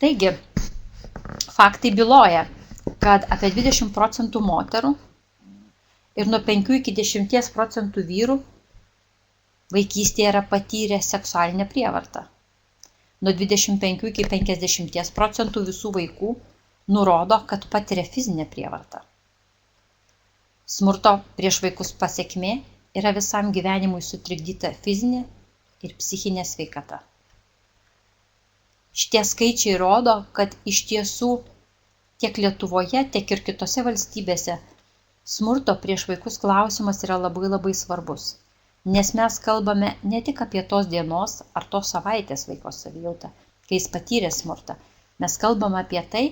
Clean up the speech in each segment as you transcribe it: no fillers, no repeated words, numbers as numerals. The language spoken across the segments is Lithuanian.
Taigi, faktai byloja, kad apie 20% moterų ir nuo 5 iki 10% vyrų vaikystėje yra patyrę seksualinę prievartą. Nuo 25 iki 50% visų vaikų nurodo, kad patiria fizinę prievartą. Smurto prieš vaikus pasekmė yra visam gyvenimui sutrikdyta fizinė ir psichinė sveikata. Šitie skaičiai rodo, kad iš tiesų tiek Lietuvoje, tiek ir kitose valstybėse smurto prieš vaikus klausimas yra labai svarbus. Nes mes kalbame ne tik apie tos dienos ar tos savaitės vaiko savijautą, kai jis patyrė smurtą. Mes kalbame apie tai,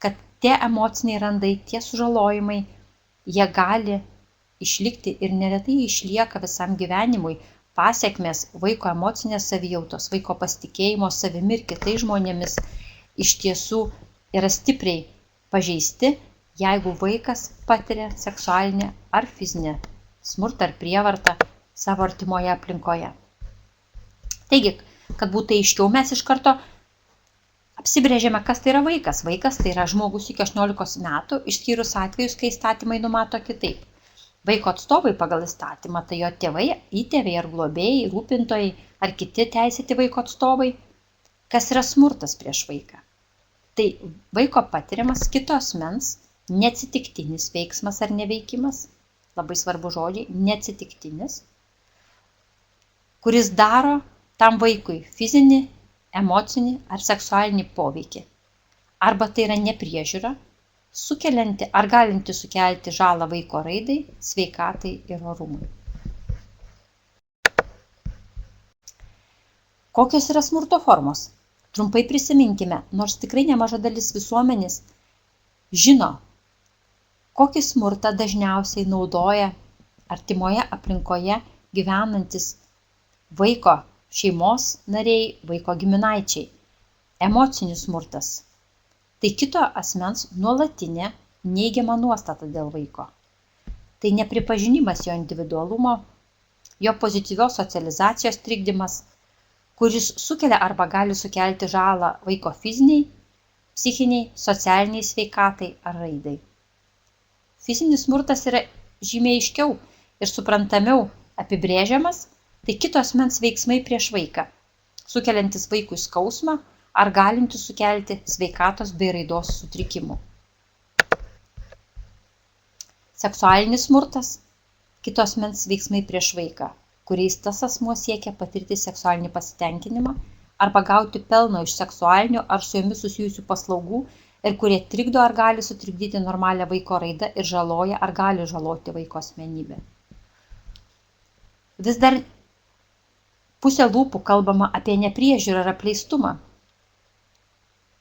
kad tie emociniai randai, tie sužalojimai, jie gali išlikti ir neretai išlieka visam gyvenimui. Pasekmės vaiko emocinės savijautos, vaiko pasitikėjimo savimi ir kitais žmonėmis iš tiesų yra stipriai pažeisti, jeigu vaikas patiria seksualinę ar fizinę smurtą ar prievartą savo artimoje aplinkoje. Taigi, kad būtų aiškiau, mes iš karto apsibrėžėme, kas tai yra vaikas. Vaikas tai yra žmogus iki 18 metų, išskyrus atvejus, kai įstatymai numato kitaip. Vaiko atstovai pagal įstatymą, tai jo tėvai, įtėviai ar globėjai, rūpintojai ar kiti teisėti vaiko atstovai. Kas yra smurtas prieš vaiką? Tai vaiko patiriamas kito asmens neatsitiktinis veiksmas ar neveikimas, labai svarbu žodžiai, neatsitiktinis, kuris daro tam vaikui fizinį, emocinį ar seksualinį poveikį. Arba tai yra nepriežiūra, sukelianti ar galinti sukelti žalą vaiko raidai, sveikatai ir orumui. Kokios yra smurto formos? Trumpai prisiminkime, nors tikrai nemaža dalis visuomenės žino, kokį smurtą dažniausiai naudoja artimoje aplinkoje gyvenantis vaiko šeimos nariai, vaiko giminaičiai. Emocinis smurtas. Tai kito asmens nuolatinė neigiama nuostata dėl vaiko. Tai nepripažinimas jo individualumo, jo pozityvios socializacijos trikdymas, kuris sukelia arba gali sukelti žalą vaiko fiziniai, psichiniai, socialiniai sveikatai ar raidai. Fizinis smurtas yra žymiai aiškiau ir suprantamiau apibrėžiamas, tai kito asmens veiksmai prieš vaiką, sukeliantis vaikui skausmą ar galintis sukelti sveikatos bei raidos sutrikimų. Seksualinis smurtas – kito asmens veiksmai prieš vaiką, kuriais tas asmuo siekia patirti seksualinį pasitenkinimą arba gauti pelno iš seksualinių ar su jomis susijusių paslaugų ir kurie trikdo ar gali sutrikdyti normalią vaiko raidą ir žaloja ar gali žaloti vaiko asmenybę. Vis dar pusė lūpų kalbama apie nepriežiūrą ir apleistumą,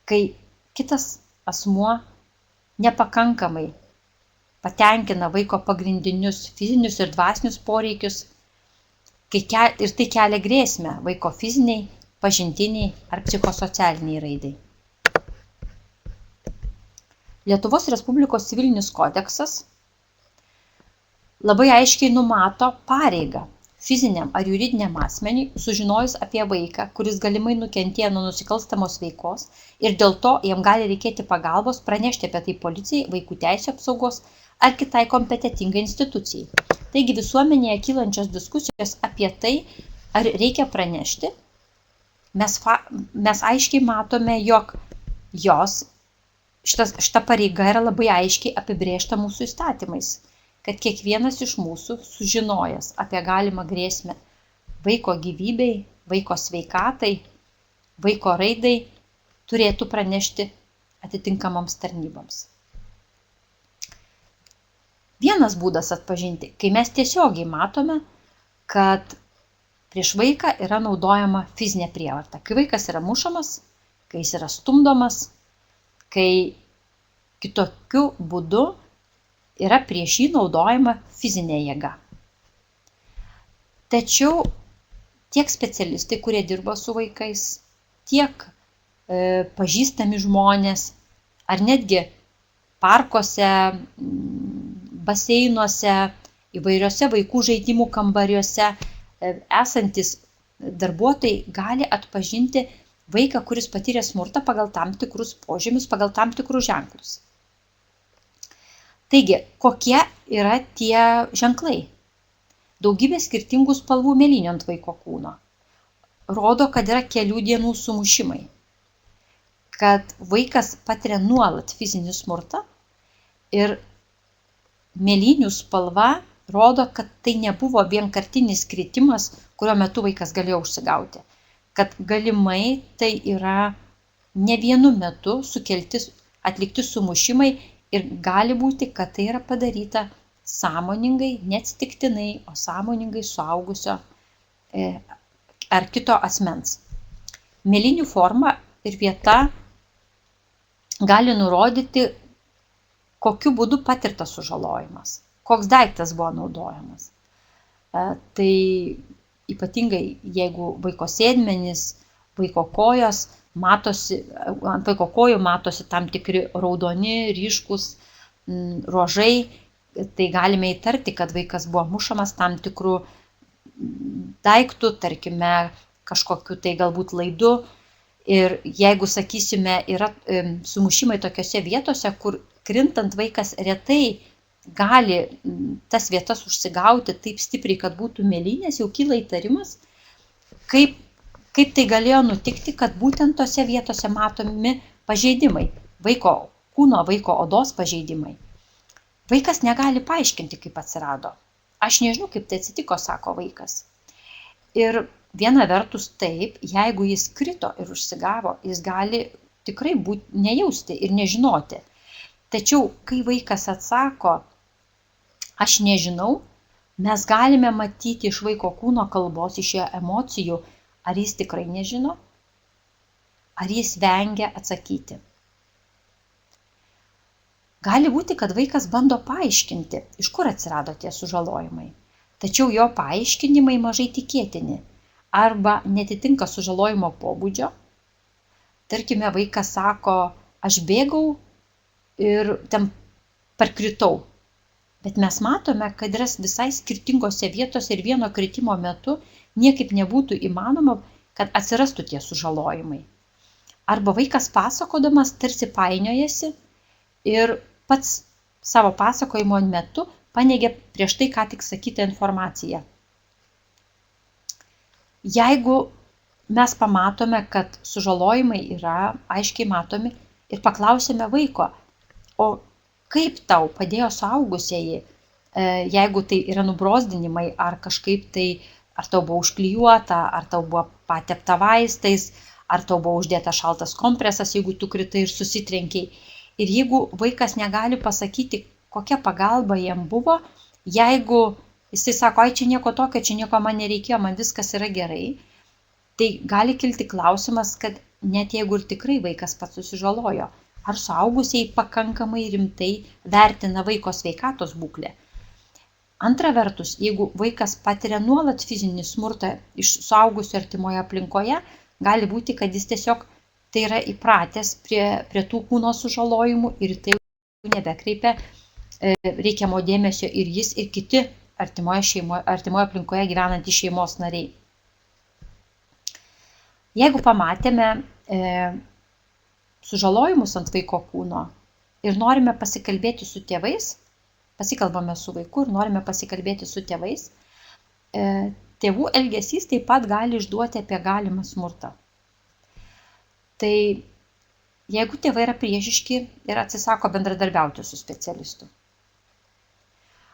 kai kitas asmuo nepakankamai patenkina vaiko pagrindinius fizinius ir dvasinius poreikius, ir tai kelia grėsmę vaiko fiziniai, pažintiniai ar psichosocialiniai raidai. Lietuvos Respublikos civilinis kodeksas labai aiškiai numato pareigą fiziniam ar juridiniam asmeniui, sužinojus apie vaiką, kuris galimai nukentėjo nuo nusikalstamos veikos ir dėl to jam gali reikėti pagalbos, pranešti apie tai policijai, vaikų teisių apsaugos ar kitai kompetentingai institucijai. Taigi visuomenėje kylančios diskusijos apie tai, ar reikia pranešti, mes aiškiai matome, jog šita pareiga yra labai aiškiai apibrėžta mūsų įstatymais, kad kiekvienas iš mūsų sužinojęs apie galimą grėsmę vaiko gyvybei, vaiko sveikatai, vaiko raidai, turėtų pranešti atitinkamoms tarnyboms. Vienas būdas atpažinti, kai mes tiesiogiai matome, kad prieš vaiką yra naudojama fizinė prievarta. Kai vaikas yra mušamas, kai jis yra stumdomas, kai kitokiu būdu yra prieš jį naudojama fizinė jėga. Tačiau tiek specialistai, kurie dirba su vaikais, tiek pažįstami žmonės, ar netgi parkuose, baseinuose, įvairiose vaikų žaidimų kambariuose esantis darbuotojai gali atpažinti vaiką, kuris patyrė smurtą pagal tam tikrus požymius, pagal tam tikrus ženklus. Taigi, kokie yra tie ženklai? Daugybė skirtingų spalvų mėlynių ant vaiko kūno. Rodo, kad yra kelių dienų sumušimai. Kad vaikas patiria nuolat fizinį smurtą ir mėlynių spalva rodo, kad tai nebuvo vienkartinis kritimas, kurio metu vaikas galėjo užsigauti. Kad galimai tai yra ne vienu metu atlikti sumušimai ir gali būti, kad tai yra padaryta sąmoningai, neatsitiktinai, o sąmoningai suaugusio ar kito asmens. Mėlynių forma ir vieta gali nurodyti, kokiu būdu patirtas sužalojimas, koks daiktas buvo naudojamas. Tai ypatingai, jeigu vaiko sėdmenys, vaiko kojos, ant vaiko kojų matosi tam tikri raudoni, ryškus ruožai, tai galime įtarti, kad vaikas buvo mušamas tam tikrų daiktų, tarkime, kažkokiu tai galbūt laidu. Ir jeigu, sakysime, yra sumušimai tokiose vietose, kur krintant vaikas retai gali tas vietas užsigauti taip stipriai, kad būtų mėlynės, jau kyla įtarimas, kaip tai galėjo nutikti, kad būtent tose vietose matomi pažeidimai, vaiko kūno, vaiko odos pažeidimai. Vaikas negali paaiškinti, kaip atsirado. Aš nežinau, kaip tai atsitiko, sako vaikas. Ir viena vertus taip, jeigu jis krito ir užsigavo, jis gali tikrai nejausti ir nežinoti. Tačiau, kai vaikas atsako, aš nežinau, mes galime matyti iš vaiko kūno kalbos, iš jo emocijų, ar jis tikrai nežino, ar jis vengia atsakyti. Gali būti, kad vaikas bando paaiškinti, iš kur atsirado tie sužalojimai, tačiau jo paaiškinimai mažai tikėtini arba netitinka sužalojimo pobūdžio. Tarkime, vaikas sako, aš bėgau ir ten parkritau. Bet mes matome, kad yra visai skirtingose vietose ir vieno kritimo metu niekaip nebūtų įmanoma, kad atsirastų tie sužalojimai. Arba vaikas pasakodamas tarsi painiojasi ir pats savo pasakojimo metu paneigia prieš tai, ką tik sakytą informaciją. Jeigu mes pamatome, kad sužalojimai yra aiškiai matomi ir paklausime vaiko, o kaip tau padėjo suaugusieji, jeigu tai yra nubrozdinimai ar kažkaip tai, ar tau buvo užklijuota, ar tau buvo patepta vaistais, ar tau buvo uždėtas šaltas kompresas, jeigu tu kritai ir susitrenkiai. Ir jeigu vaikas negali pasakyti, kokia pagalba jam buvo, jeigu jisai sako, ai čia nieko tokio, čia nieko man nereikėjo, man viskas yra gerai, tai gali kilti klausimas, kad net jeigu ir tikrai vaikas pats susižalojo, ar suaugusiai pakankamai rimtai vertina vaiko sveikatos būklę. Antra vertus, jeigu vaikas patiria nuolat fizinį smurtą iš suaugusio artimoje aplinkoje, gali būti, kad jis tiesiog tai yra įpratęs prie tų kūno sužalojimų ir tai nebekreipia reikiamo dėmesio ir jis, ir kiti artimoje aplinkoje gyvenantys šeimos nariai. Jeigu pamatėme sužalojimus ant vaiko kūno ir norime pasikalbėti su tėvais, pasikalbame su vaiku ir norime pasikalbėti su tėvais, tėvų elgesys taip pat gali išduoti apie galimą smurtą. Tai jeigu tėvai yra priešiški ir atsisako bendradarbiauti su specialistu,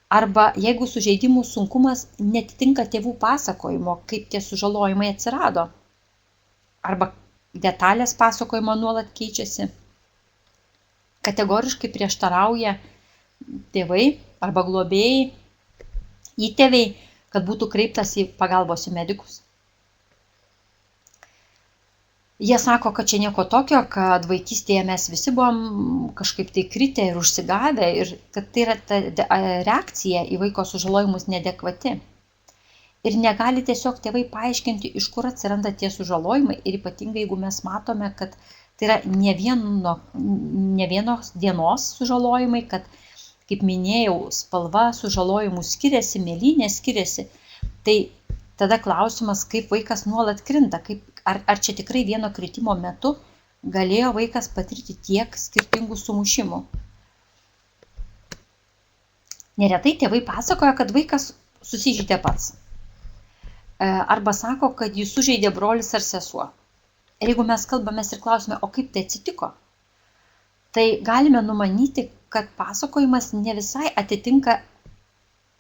arba jeigu sužeidimų sunkumas netitinka tėvų pasakojimo, kaip tie sužalojimai atsirado, arba detalės pasakojimo nuolat keičiasi, kategoriškai prieštarauja tėvai arba globėjai, įtėviai, kad būtų kreiptas į pagalbos į medikus. Jie sako, kad čia nieko tokio, kad vaikystėje mes visi buvom kažkaip tai kritę ir užsigavę ir kad tai yra ta reakcija į vaiko sužalojimus neadekvati. Ir negali tiesiog tėvai paaiškinti, iš kur atsiranda tie sužalojimai ir ypatingai, jeigu mes matome, kad tai yra ne vienos dienos sužalojimai, kad, kaip minėjau, spalva sužalojimų skiriasi, mėlynė skiriasi, tai tada klausimas, kaip vaikas nuolat krinta, ar čia tikrai vieno kritimo metu galėjo vaikas patirti tiek skirtingų sumušimų. Neretai tėvai pasakoja, kad vaikas susižeidė pats. Arba sako, kad jį sužeidė brolis ar sesuo. Ir jeigu mes kalbamės ir klausime, o kaip tai atsitiko, tai galime numanyti, kad pasakojimas ne visai atitinka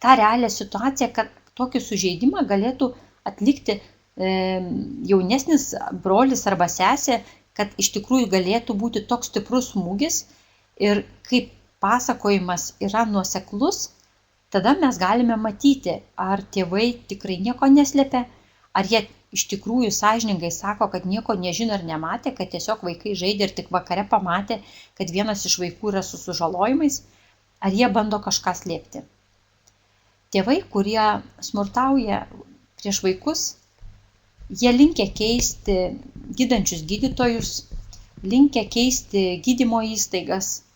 tą realią situaciją, kad tokį sužeidimą galėtų atlikti jaunesnis brolis arba sesė, kad iš tikrųjų galėtų būti toks stiprus smūgis. Ir kaip pasakojimas yra nuoseklus, tada mes galime matyti, ar tėvai tikrai nieko neslėpia, ar jie iš tikrųjų sąžiningai sako, kad nieko nežino ir nematė, kad tiesiog vaikai žaidė ir tik vakare pamatė, kad vienas iš vaikų yra su sužalojimais, ar jie bando kažką slėpti. Tėvai, kurie smurtauja prieš vaikus, jie linkę keisti gydančius gydytojus, linkę keisti gydymo įstaigas,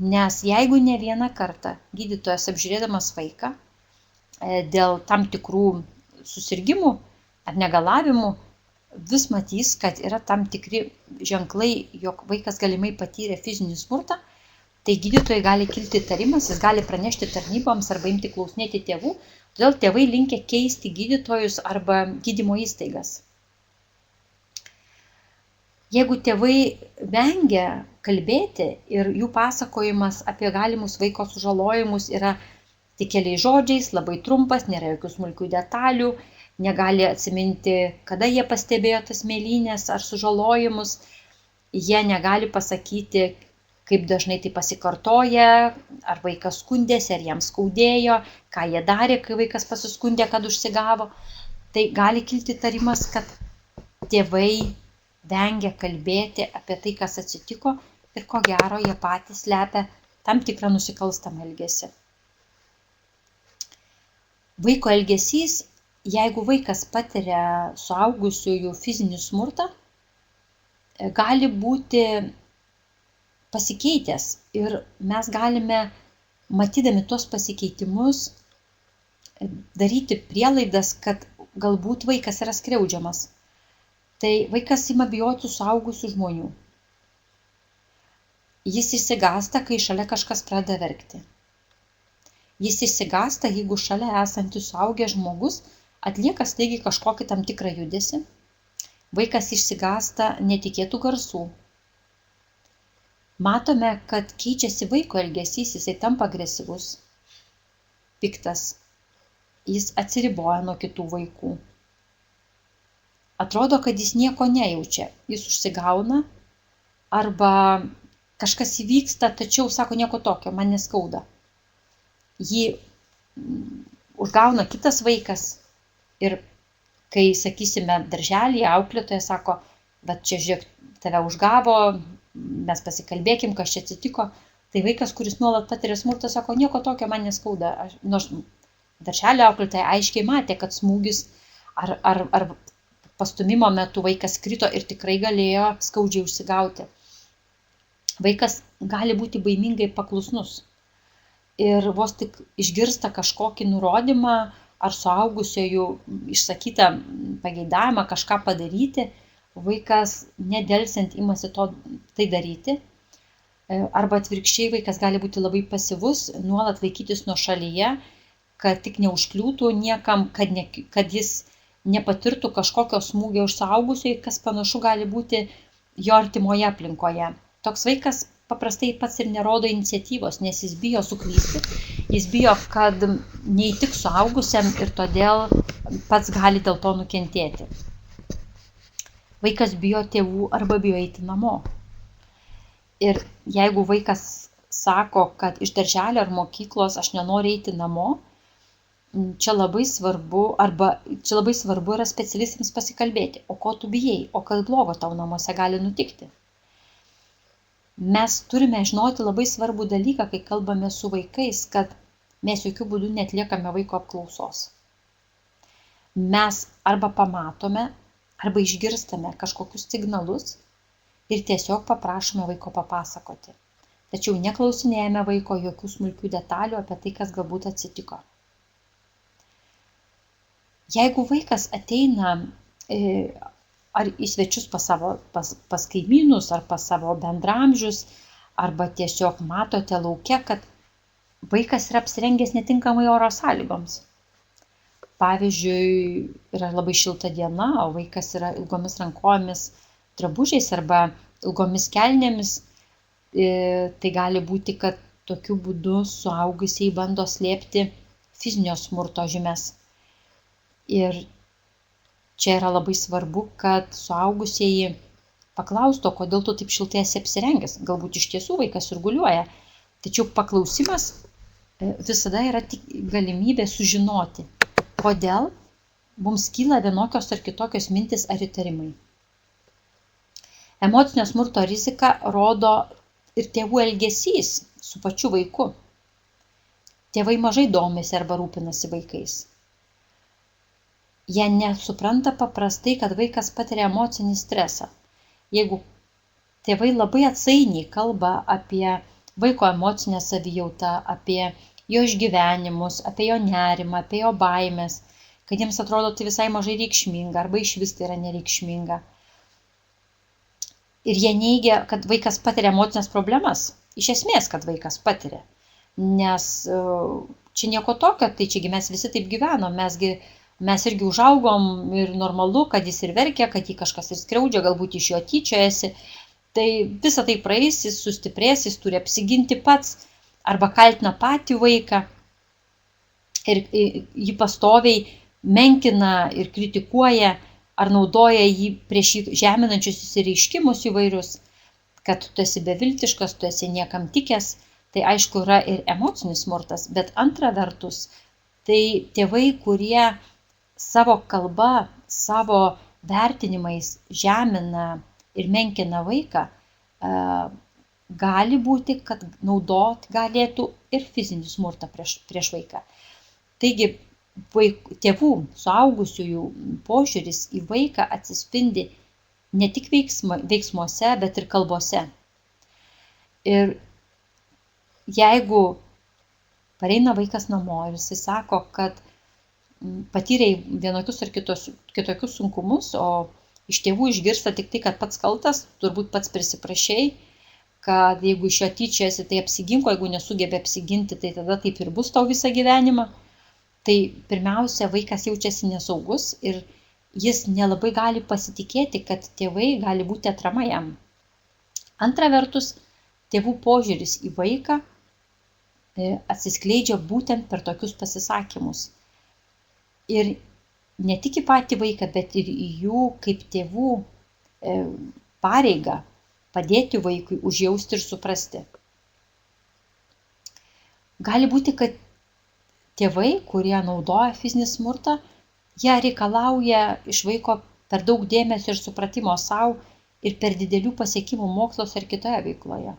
nes jeigu ne vieną kartą gydytojas apžiūrėdamas vaiką dėl tam tikrų susirgimų ar negalavimų vis matys, kad yra tam tikri ženklai, jog vaikas galimai patyrė fizinį smurtą, tai gydytojai gali kilti įtarimas, jis gali pranešti tarnyboms arba imti klausinėti tėvų, todėl tėvai linkę keisti gydytojus arba gydymo įstaigas. Jeigu tėvai vengia kalbėti ir jų pasakojimas apie galimus vaiko sužalojimus yra tik keliais žodžiais, labai trumpas, nėra jokių smulkių detalių, negali atsiminti, kada jie pastebėjo tas mėlynės ar sužalojimus, jie negali pasakyti, kaip dažnai tai pasikartoja, ar vaikas skundėsi, ar jam skaudėjo, ką jie darė, kai vaikas pasiskundė, kad užsigavo, tai gali kilti įtarimas, kad tėvai vengia kalbėti apie tai, kas atsitiko ir ko gero jie patys slepia tam tikrą nusikalstamą elgesį. Vaiko elgesys, jeigu vaikas patiria suaugusiųjų fizinį smurtą, gali būti pasikeitęs ir mes galime, matydami tuos pasikeitimus, daryti prielaidas, kad galbūt vaikas yra skriaudžiamas. Tai vaikas ima bijoti suaugusių žmonių. Jis išsigąsta, kai šalia kažkas pradeda verkti. Jis išsigąsta, jeigu šalia esantis suaugęs žmogus atlieka staigiai kažkokį tam tikrą judesį. Vaikas išsigąsta netikėtų garsų. Matome, kad keičiasi vaiko elgesys, jisai tampa agresyvus, piktas, jis atsiriboja nuo kitų vaikų. Atrodo, kad jis nieko nejaučia, jis užsigauna arba kažkas įvyksta, tačiau sako nieko tokio, man neskauda. Jį užgauna kitas vaikas ir kai, sakysime, darželyje auklėtoja sako, bet čia žiūrėk, tave užgavo, mes pasikalbėkim, kas čia atsitiko, tai vaikas, kuris nuolat patiria smurtą, sako, nieko tokio, man neskauda. Nors darželio auklėtoja aiškiai matė, kad smūgis ar pastumimo metu vaikas krito ir tikrai galėjo skaudžiai užsigauti. Vaikas gali būti baimingai paklusnus ir vos tik išgirsta kažkokį nurodymą ar suaugusiojų išsakytą pageidavimą kažką padaryti, vaikas nedelsiant imasi tai daryti. Arba atvirkščiai vaikas gali būti labai pasyvus, nuolat laikytis nuošalyje, kad tik neužkliūtų niekam, kad jis nepatirtų kažkokio smūgio iš suaugusiai, kas panašu gali būti jo artimoje aplinkoje. Toks vaikas paprastai pats ir nerodo iniciatyvos, nes jis bijo suklysti, jis bijo, kad neįtiks suaugusiam ir todėl pats gali dėl to nukentėti. Vaikas bijo tėvų arba bijo eiti namo. Ir jeigu vaikas sako, kad iš darželio ar mokyklos aš nenoriu eiti namo, čia labai svarbu yra specialistams pasikalbėti, o ko tu bijai, o kas blogo tau namuose gali nutikti. Mes turime žinoti labai svarbų dalyką, kai kalbame su vaikais, kad mes jokių būdų netliekame vaiko apklausos. Mes arba pamatome, arba išgirstame kažkokius signalus ir tiesiog paprašome vaiko papasakoti. Tačiau neklausinėjame vaiko jokių smulkių detalių apie tai, kas galbūt atsitiko. Jeigu vaikas ateina ar į svečius pas kaimynus, ar pas savo bendramžius, arba tiesiog matote lauke, kad vaikas yra apsirengęs netinkamai oro sąlygoms. Pavyzdžiui, yra labai šilta diena, o vaikas yra ilgomis rankomis drabužiais arba ilgomis kelnėmis, tai gali būti, kad tokiu būdu suaugusiai bando slėpti fizinio smurto žymes. Ir čia yra labai svarbu, kad suaugusieji paklaustų, kodėl tu taip šiltai esi apsirengęs. Galbūt iš tiesų vaikas sirguliuoja, tačiau paklausimas visada yra tik galimybė sužinoti, kodėl mums kyla vienokios ar kitokios mintis ar įtarimai. Emocinio smurto riziką rodo ir tėvų elgesys su pačiu vaiku. Tėvai mažai domisi arba rūpinasi vaikais. Jie nesupranta paprastai, kad vaikas patiria emocinį stresą. Jeigu tėvai labai atsainiai kalba apie vaiko emocinę savijautą, apie jo išgyvenimus, apie jo nerimą, apie jo baimės, kad jiems atrodo tai visai mažai reikšminga arba išvis tai yra nereikšminga. Ir jie neigia, kad vaikas patiria emocinės problemas. Iš esmės, kad vaikas patiria. Nes čia nieko tokio, tai čiagi mes visi taip gyvenom, mes irgi užaugom ir normalu, kad jis ir verkia, kad jį kažkas ir skriaudžia, galbūt iš jo tyčiojasi. Tai visa tai praeis, jis sustiprės, jis turi apsiginti pats arba kaltina patį vaiką ir jį pastoviai menkina ir kritikuoja ar naudoja jį prieš jį žeminančius išsireiškimus įvairius, kad tu esi beviltiškas, tu esi niekam tikęs. Tai aišku yra ir emocinis smurtas, bet antra vertus, tai tėvai, kurie savo kalba, savo vertinimais žemina ir menkina vaiką, gali būti, kad naudot galėtų ir fizinį smurtą prieš vaiką. Taigi, tėvų, suaugusiųjų požiūris į vaiką atsispindi ne tik veiksmuose, bet ir kalbose. Ir jeigu pareina vaikas namo ir jisai sako, kad patyrė vienokius ar kitokius sunkumus, o iš tėvų išgirsta tik tai, kad pats kaltas, turbūt pats prisiprašei, kad jeigu iš jo tyčiasi, tai apsigink, o jeigu nesugebė apsiginti, tai tada taip ir bus tau visą gyvenimą. Tai pirmiausia, vaikas jaučiasi nesaugus ir jis nelabai gali pasitikėti, kad tėvai gali būti atrama jam. Antra vertus, tėvų požiūris į vaiką atsiskleidžia būtent per tokius pasisakymus. Ir ne tik į patį vaiką, bet ir į jų kaip tėvų pareigą padėti vaikui užjausti ir suprasti. Gali būti, kad tėvai, kurie naudoja fizinį smurtą, jie reikalauja iš vaiko per daug dėmesio ir supratimo savo ir per didelių pasiekimų mokslos ar kitoje veikloje.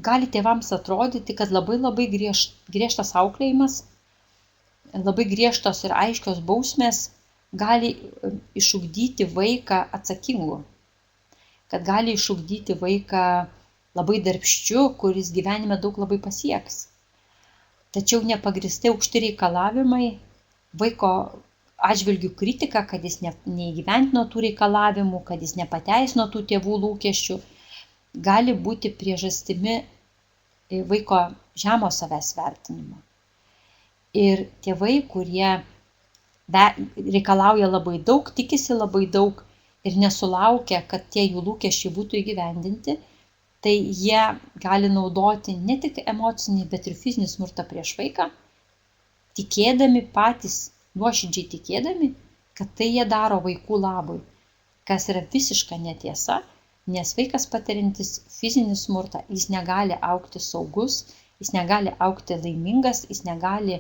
Gali tėvams atrodyti, kad labai griežtas auklėjimas, labai griežtos ir aiškios bausmės gali išugdyti vaiką atsakingu, kad gali išugdyti vaiką labai darbščiu, kuris gyvenime daug labai pasieks. Tačiau nepagristai aukšti reikalavimai, vaiko atžvilgių kritika, kad jis neįgyventino tų reikalavimų, kad jis nepateisino tų tėvų lūkesčių, gali būti priežastimi vaiko žemo savęs vertinimo. Ir tėvai, kurie reikalauja labai daug, tikisi labai daug ir nesulaukia, kad tie jų lūkesčiai būtų įgyvendinti, tai jie gali naudoti ne tik emocinį, bet ir fizinį smurtą prieš vaiką, tikėdami patys, nuoširdžiai tikėdami, kad tai jie daro vaikų labui, kas yra visiška netiesa, nes vaikas patiriantis fizinį smurtą, jis negali augti saugus, jis negali augti laimingas, jis negali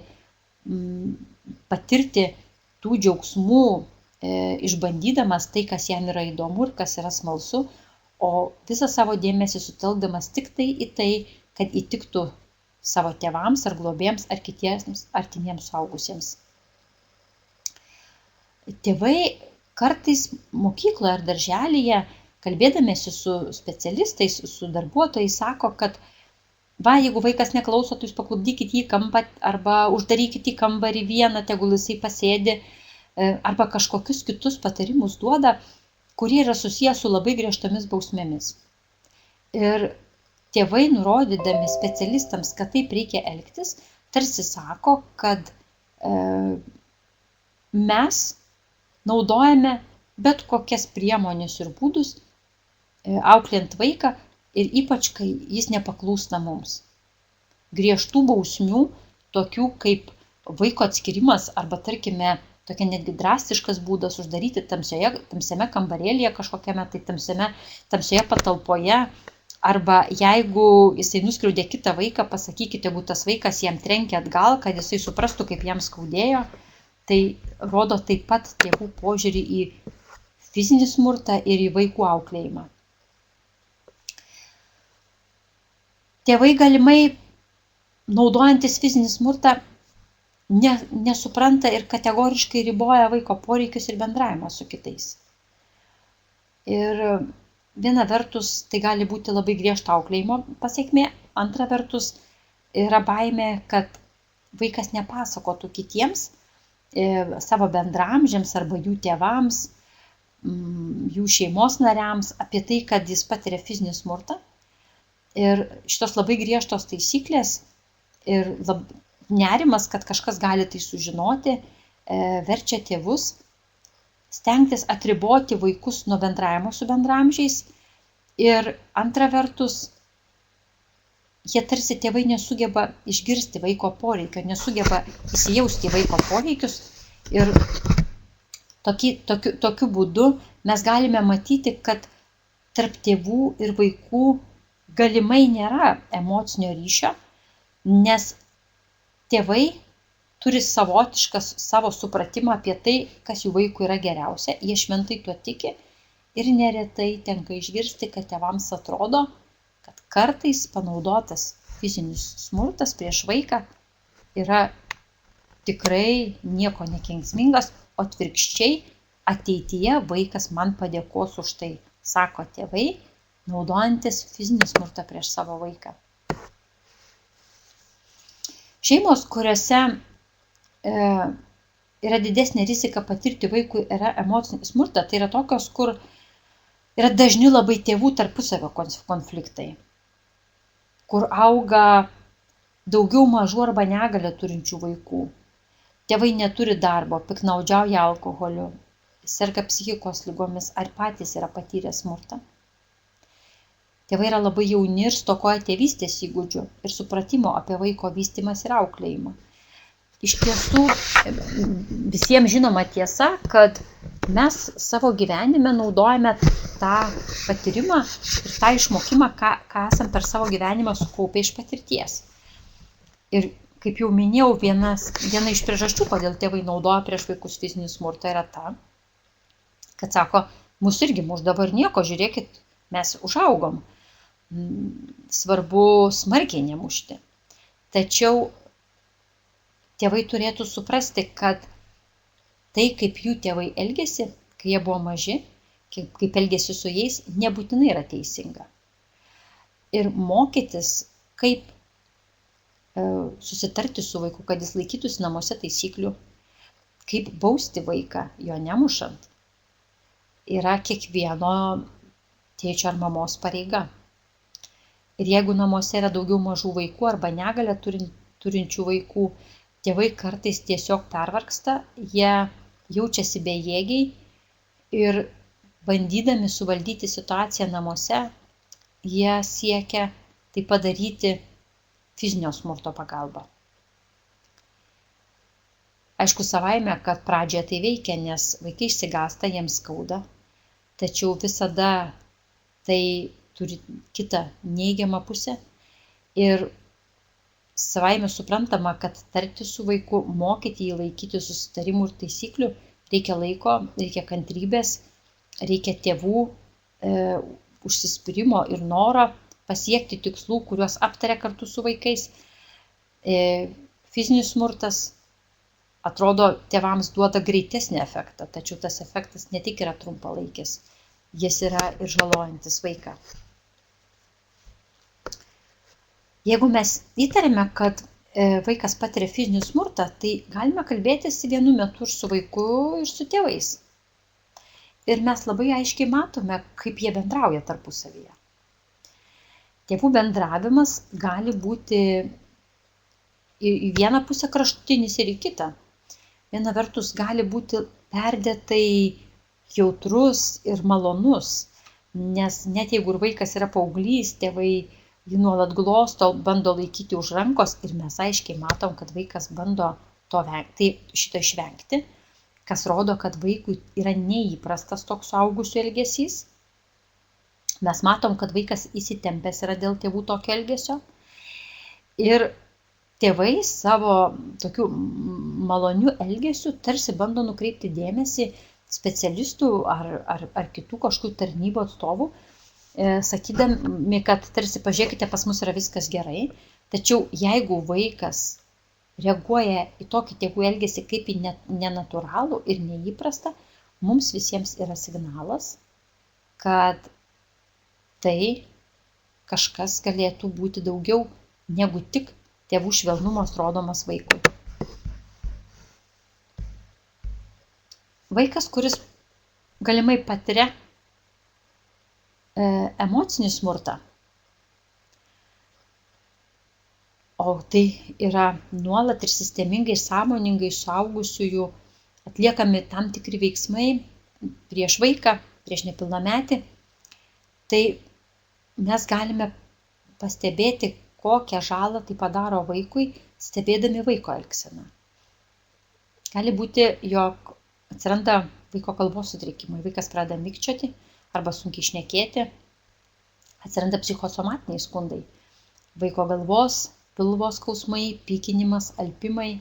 patirti tų džiaugsmų, išbandydamas tai, kas jam yra įdomu ir kas yra smalsu, o visą savo dėmesį sutelkdamas tik tai į tai, kad įtiktų savo tėvams ar globėjams ar kitiems artimiems suaugusiems. Tėvai kartais mokykloje ar darželyje, kalbėdamėsi su specialistais, su darbuotojais, sako, kad jeigu vaikas neklauso, tai jūs paklupdykit jį į kampą arba uždarykit į kambarį vieną, tegul jisai pasėdi, arba kažkokius kitus patarimus duoda, kurie yra susiję su labai griežtomis bausmėmis. Ir tėvai, nurodydami specialistams, kad taip reikia elgtis, tarsi sako, kad mes naudojame bet kokias priemonės ir būdus auklėjant vaiką ir ypač, kai jis nepaklūsta mums. Griežtų bausmių, tokių kaip vaiko atskirimas arba, tarkime, tokia netgi drastiškas būdas uždaryti tamsiame kambarėlyje kažkokiame, tai tamsioje patalpoje, arba jeigu jisai nuskriaudė kitą vaiką, pasakykite, jeigu tas vaikas jam trenkė atgal, kad jisai suprastų, kaip jam skaudėjo, tai rodo taip pat tėvų požiūrį į fizinį smurtą ir į vaikų auklėjimą. Tėvai galimai, naudojantis fizinį smurtą, nesupranta ir kategoriškai riboja vaiko poreikius ir bendravimą su kitais. Ir viena vertus tai gali būti labai griežto auklėjimo pasekmė, antra vertus yra baimė, kad vaikas nepasakotų kitiems, savo bendramžiams arba jų tėvams, jų šeimos nariams apie tai, kad jis patiria fizinį smurtą. Ir šitos labai griežtos taisyklės ir nerimas, kad kažkas gali tai sužinoti, verčia tėvus stengtis atriboti vaikus nuo bendravimo su bendramžiais. Ir antra vertus, jie tarsi tėvai nesugeba išgirsti vaiko poreikio, nesugeba įsijausti į vaiko poreikius. Ir tokiu būdu mes galime matyti, kad tarp tėvų ir vaikų galimai nėra emocinio ryšio, nes tėvai turi savo supratimą apie tai, kas jų vaikui yra geriausia, jie šventai tuo tiki ir neretai tenka išgirsti, kad tėvams atrodo, kad kartais panaudotas fizinis smurtas prieš vaiką yra tikrai nieko nekenksmingas, o atvirkščiai ateityje vaikas man padėkos už tai, sako tėvai, naudojantis fizinį smurtą prieš savo vaiką. Šeimos, kuriuose yra didesnė rizika patirti vaikui yra emocinį smurtą, tai yra tokios, kur yra dažni labai tėvų tarpusavio konfliktai, kur auga daugiau mažų arba negalią turinčių vaikų. Tėvai neturi darbo, piktnaudžiauja alkoholiu, serga psichikos ligomis ar patys yra patyrę smurtą. Tėvai yra labai jauni ir stokoja tėvystės įgūdžių ir supratimo apie vaiko vystymas ir auklėjimą. Iš tiesų, visiems žinoma tiesa, kad mes savo gyvenime naudojame tą patyrimą ir tą išmokimą, ką esam per savo gyvenimą sukaupę iš patirties. Ir kaip jau minėjau, viena iš priežasčių, kodėl tėvai naudoja prieš vaikus fizinį smurtą, yra ta, kad sako, mus irgi mušdavo ir nieko, žiūrėkit, mes užaugom. Svarbu smarkiai nemušti. Tačiau tėvai turėtų suprasti, kad tai, kaip jų tėvai elgėsi, kai jie buvo maži, kaip elgėsi su jais, nebūtinai yra teisinga. Ir mokytis, kaip susitarti su vaiku, kad jis laikytųsi namuose taisyklių, kaip bausti vaiką, jo nemušant, yra kiekvieno tėčio ar mamos pareiga. Ir jeigu namuose yra daugiau mažų vaikų arba negalią turinčių vaikų, tėvai kartais tiesiog pervargsta, jie jaučiasi bejėgiai ir bandydami suvaldyti situaciją namuose, jie siekia tai padaryti fizinio smurto pagalba. Aišku, savaime, kad pradžioje tai veikia, nes vaikai išsigąsta, jiems skauda, tačiau visada tai turi kitą neigiamą pusę ir savaime suprantama, kad tarti su vaiku, mokyti jį laikyti susitarimų ir taisyklių, reikia laiko, reikia kantrybės, reikia tėvų užsispyrimo ir noro pasiekti tikslų, kuriuos aptaria kartu su vaikais. Fizinis smurtas atrodo tėvams duoda greitesnį efektą, tačiau tas efektas ne tik yra trumpalaikis, jis yra ir žalojantis vaiką. Jeigu mes įtarėme, kad vaikas patiria fizinį smurtą, tai galime kalbėtis vienu metu ir su vaiku, ir su tėvais. Ir mes labai aiškiai matome, kaip jie bendrauja tarpusavyje. Tėvų bendravimas gali būti į vieną pusę kraštutinis ir į kitą. Viena vertus gali būti perdėtai jautrus ir malonus, nes net jeigu ir vaikas yra paauglys, tėvai jį nuolat glosto, bando laikyti už rankos ir mes aiškiai matom, kad vaikas bando šito išvengti, kas rodo, kad vaikui yra neįprastas toks suaugusių elgesys. Mes matom, kad vaikas įsitempęs yra dėl tėvų tokio elgesio ir tėvai savo tokiu maloniu elgesiu tarsi bando nukreipti dėmesį specialistų ar kitų kažkokių tarnybų atstovų, sakydami, kad tarsi pažiūrėkite, pas mus yra viskas gerai, tačiau jeigu vaikas reaguoja į tokį tėvų elgesį kaip į nenatūralų ir neįprastą, mums visiems yra signalas, kad tai kažkas galėtų būti daugiau negu tik tėvų švelnumas rodomas vaikui. Vaikas, kuris galimai patiria emocinį smurtą, o tai yra nuolat ir sistemingai, sąmoningai suaugusiųjų atliekami tam tikri veiksmai prieš vaiką, prieš nepilnametį, tai mes galime pastebėti, kokią žalą tai padaro vaikui, stebėdami vaiko elgseną. Gali būti, jog atsiranda vaiko kalbos sutrikimai, vaikas pradeda mikčioti arba sunkiai šnekėti, atsiranda psichosomatiniai skundai, vaiko galvos, pilvo skausmai, pykinimas, alpimai,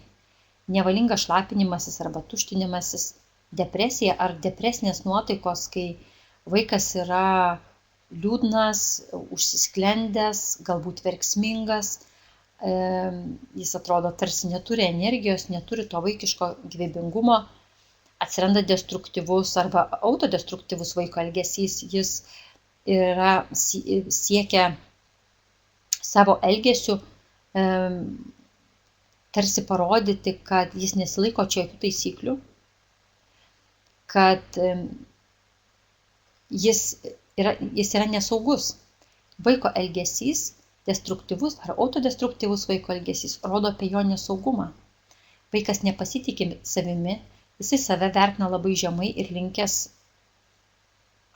nevalingas šlapinimasis arba tuštinimasis, depresija ar depresinės nuotaikos, kai vaikas yra liūdnas, užsisklendęs, galbūt verksmingas, jis atrodo tarsi neturi energijos, neturi to vaikiško gyvybingumo, atsiranda destruktyvus arba autodestruktyvus vaiko elgesys, jis siekia savo elgesiu tarsi parodyti, kad jis nesilaiko čia jokių taisyklių, kad jis yra nesaugus. Vaiko elgesys, destruktyvus ar autodestruktyvus vaiko elgesys rodo apie jo nesaugumą. Vaikas nepasitikė savimi, jisai save vertina labai žemai ir linkęs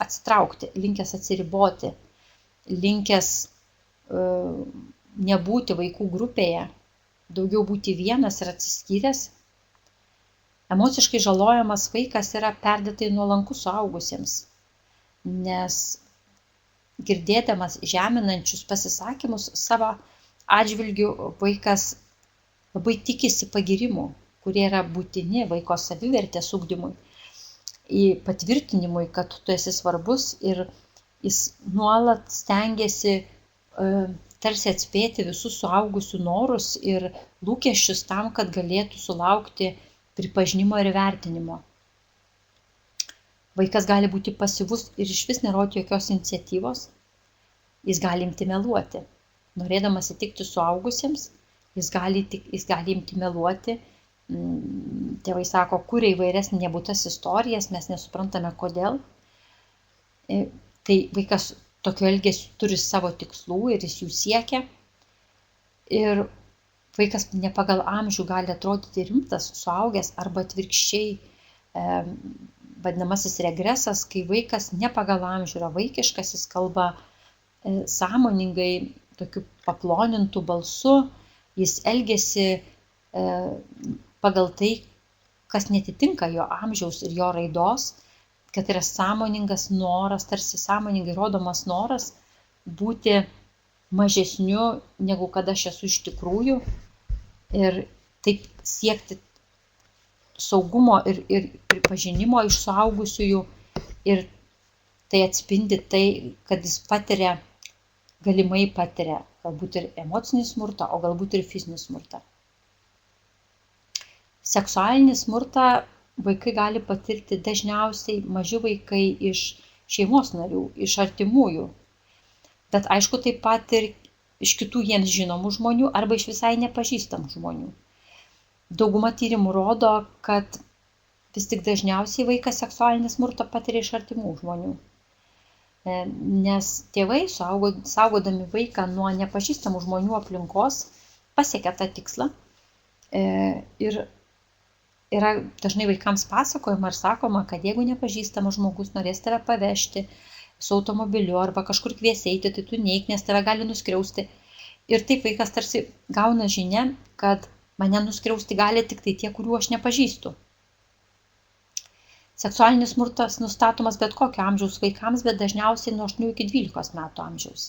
atsitraukti, linkęs atsiriboti, linkęs nebūti vaikų grupėje, daugiau būti vienas ir atsiskyręs. Emociškai žalojamas vaikas yra perdėtai nuolankus suaugusiems, nes girdėdamas žeminančius pasisakymus savo atžvilgiu vaikas labai tikisi pagyrimų, kurie yra būtini vaiko savivertės ugdymui, patvirtinimui, kad tu esi svarbus ir jis nuolat stengiasi tarsi atspėti visus suaugusių norus ir lūkesčius tam, kad galėtų sulaukti pripažinimo ir vertinimo. Vaikas gali būti pasyvus ir išvis nerodyti jokios iniciatyvos, jis gali imti meluoti. Norėdamas įtikti suaugusiems, jis gali imti meluoti. Tėvai sako, kuria įvairias nebūtas istorijas, mes nesuprantame kodėl. Tai vaikas tokio elgesio turi savo tikslų ir jis jų siekia. Ir vaikas ne pagal amžių gali atrodyti rimtas, suaugęs arba atvirkščiai vadinamasis regresas, kai vaikas ne pagal amžių yra vaikiškas, jis kalba sąmoningai, tokiu paplonintu balsu, jis elgiasi pagal tai, kas netitinka jo amžiaus ir jo raidos, kad yra sąmoningas noras, tarsi sąmoningai rodomas noras būti mažesniu, negu kad aš esu iš tikrųjų ir taip siekti saugumo ir pripažinimo iš suaugusiųjų ir tai atspindi tai, kad jis galimai patiria galbūt ir emocinį smurtą, o galbūt ir fizinį smurtą. Seksualinį smurtą vaikai gali patirti dažniausiai maži vaikai iš šeimos narių, iš artimųjų. Bet aišku, taip pat ir iš kitų jiems žinomų žmonių arba iš visai nepažįstamų žmonių. Dauguma tyrimų rodo, kad vis tik dažniausiai vaikas seksualinį smurtą patiria iš artimų žmonių. Nes tėvai, saugodami vaiką nuo nepažįstamų žmonių aplinkos, pasiekia tą tikslą. Ir yra dažnai vaikams pasakojama ir sakoma, kad jeigu nepažįstamas žmogus norės tave pavežti su automobiliu arba kažkur kvies eiti, tai tu neik, nes tave gali nuskriausti. Ir taip vaikas tarsi gauna žinią, kad mane nuskriausti gali tik tai tie, kurių aš nepažįstu. Seksualinis smurtas nustatomas bet kokio amžiaus vaikams, bet dažniausiai nuo 8 iki 12 metų amžiaus.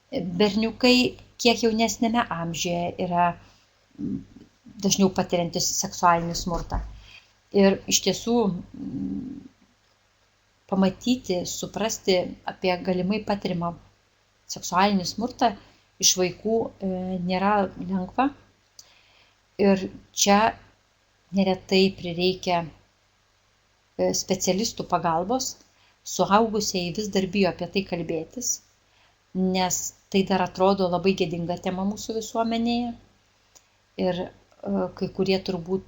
Berniukai kiek jaunesnėme amžiuje yra dažniau patiriantis seksualinį smurtą. Ir iš tiesų pamatyti, suprasti apie galimai patirimą seksualinį smurtą iš vaikų nėra lengva. Ir čia neretai prireikia specialistų pagalbos. Suaugusieji vis dar bijo apie tai kalbėtis, nes tai dar atrodo labai gėdinga tema mūsų visuomenėje. Ir kai kurie turbūt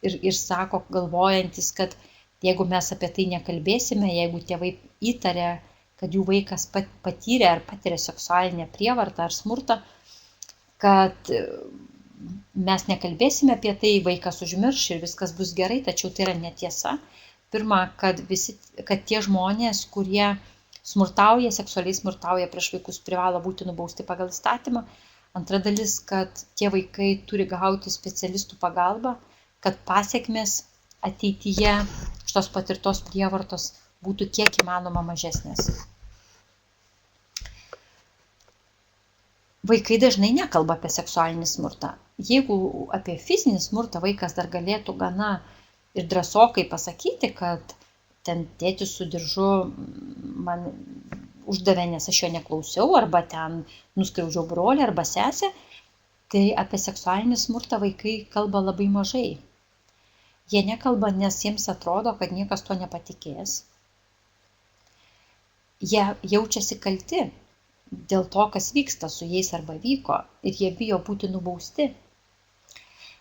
ir sako, galvojantis, kad jeigu mes apie tai nekalbėsime, jeigu tėvai įtaria, kad jų vaikas patyrė ar patiria seksualinę prievartą ar smurtą, kad mes nekalbėsime apie tai, vaikas užmirš ir viskas bus gerai, tačiau tai yra netiesa. Pirma, kad tie žmonės, kurie smurtauja, seksualiai smurtauja prieš vaikus, privalo būti nubausti pagal įstatymą. Antra dalis, kad tie vaikai turi gauti specialistų pagalbą, kad pasekmės ateityje šitos patirtos prievartos būtų kiek įmanoma mažesnės. Vaikai dažnai nekalba apie seksualinį smurtą. Jeigu apie fizinį smurtą vaikas dar galėtų gana ir drąsokai pasakyti, kad ten tėtis su diržu man uždavė, nes aš jo neklausiau, arba ten nuskriaudžiau brolį arba sesę, tai apie seksualinį smurtą vaikai kalba labai mažai. Jie nekalba, nes jiems atrodo, kad niekas to nepatikės. Jie jaučiasi kalti dėl to, kas vyksta su jais arba vyko, ir jie bijo būti nubausti.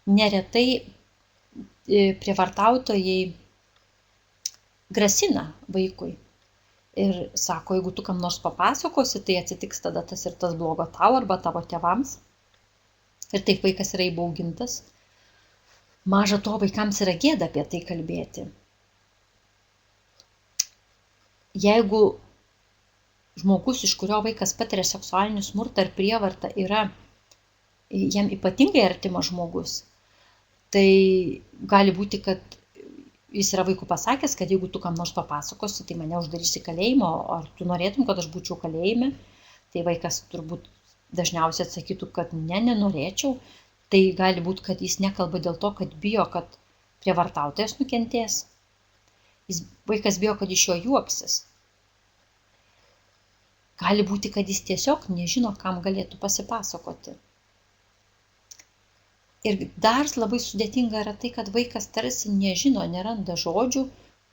Neretai prievartautojai grasina vaikui ir sako, jeigu tu kam nors papasakosi, tai atsitiks tada tas ir tas blogo tau arba tavo tėvams. Ir taip vaikas yra įbaugintas. Maža to, vaikams yra gėda apie tai kalbėti. Jeigu žmogus, iš kurio vaikas patiria seksualinį smurtą ir prievartą, yra jam ypatingai artimas žmogus, tai gali būti, kad jis yra vaikui pasakęs, kad jeigu tu kam nors papasakosi, tai mane uždarysi kalėjimo, ar tu norėtum, kad aš būčiau kalėjime, tai vaikas turbūt dažniausiai atsakytų, kad nenorėčiau. Tai gali būti, kad jis nekalba dėl to, kad bijo, kad prievartautojas nukentės. Vaikas bijo, kad iš jo juoksis. Gali būti, kad jis tiesiog nežino, kam galėtų pasipasakoti. Ir dar labai sudėtinga yra tai, kad vaikas tarsi nežino, neranda žodžių,